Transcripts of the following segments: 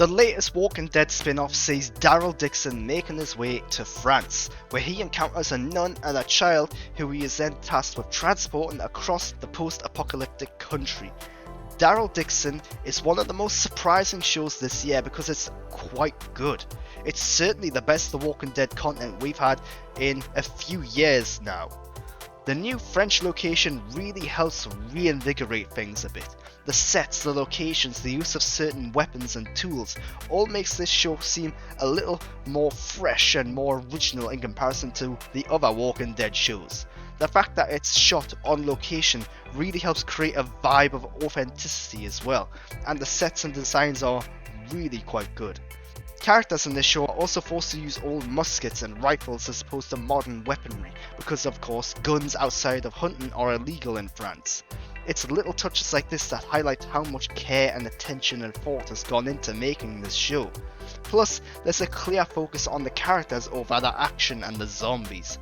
The latest Walking Dead spin-off sees Daryl Dixon making his way to France, where he encounters a nun and a child who he is then tasked with transporting across the post-apocalyptic country. Daryl Dixon is one of the most surprising shows this year because it's quite good. It's certainly the best The Walking Dead content we've had in a few years now. The new French location really helps reinvigorate things a bit. The sets, the locations, the use of certain weapons and tools all makes this show seem a little more fresh and more original in comparison to the other Walking Dead shows. The fact that it's shot on location really helps create a vibe of authenticity as well, and the sets and designs are really quite good. Characters in this show are also forced to use old muskets and rifles as opposed to modern weaponry, because of course guns outside of hunting are illegal in France. It's little touches like this that highlight how much care and attention and thought has gone into making this show. Plus, there's a clear focus on the characters over the action and the zombies.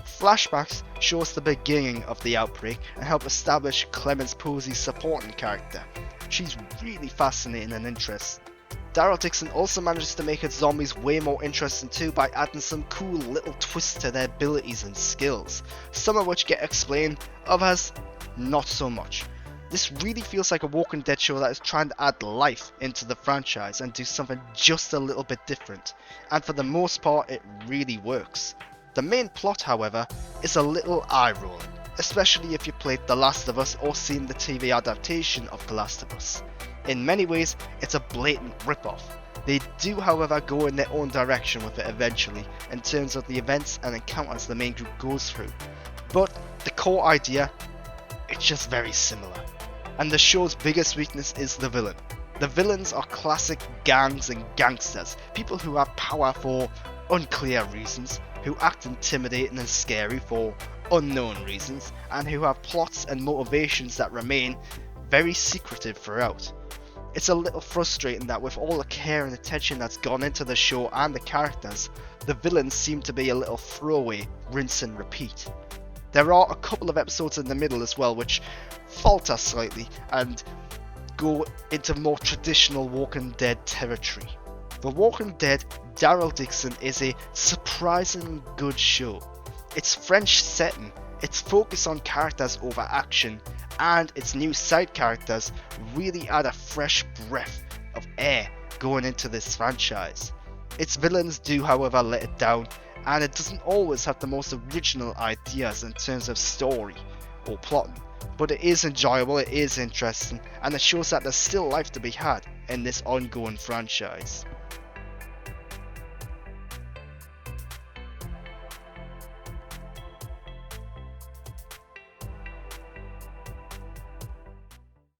Flashbacks show us the beginning of the outbreak and help establish Clemens Posey's supporting character. She's really fascinating and interesting. Daryl Dixon also manages to make his zombies way more interesting too by adding some cool little twists to their abilities and skills, some of which get explained, others not so much. This really feels like a Walking Dead show that is trying to add life into the franchise and do something just a little bit different, and for the most part it really works. The main plot, however, is a little eye-rolling, especially if you played The Last of Us or seen the TV adaptation of The Last of Us. In many ways, it's a blatant rip-off. They do, however, go in their own direction with it eventually, in terms of the events and encounters the main group goes through. But the core idea, it's just very similar. And the show's biggest weakness is the villain. The villains are classic gangs and gangsters, people who have power for unclear reasons, who act intimidating and scary for unknown reasons, and who have plots and motivations that remain very secretive throughout. It's a little frustrating that with all the care and attention that's gone into the show and the characters, the villains seem to be a little throwaway, rinse and repeat. There are a couple of episodes in the middle as well which falter slightly and go into more traditional Walking Dead territory. The Walking Dead Daryl Dixon is a surprisingly good show. Its French setting, its focus on characters over action, and its new side characters really add a fresh breath of air going into this franchise. Its villains do, however, let it down, and it doesn't always have the most original ideas in terms of story or plotting, but it is enjoyable, it is interesting, and it shows that there's still life to be had in this ongoing franchise.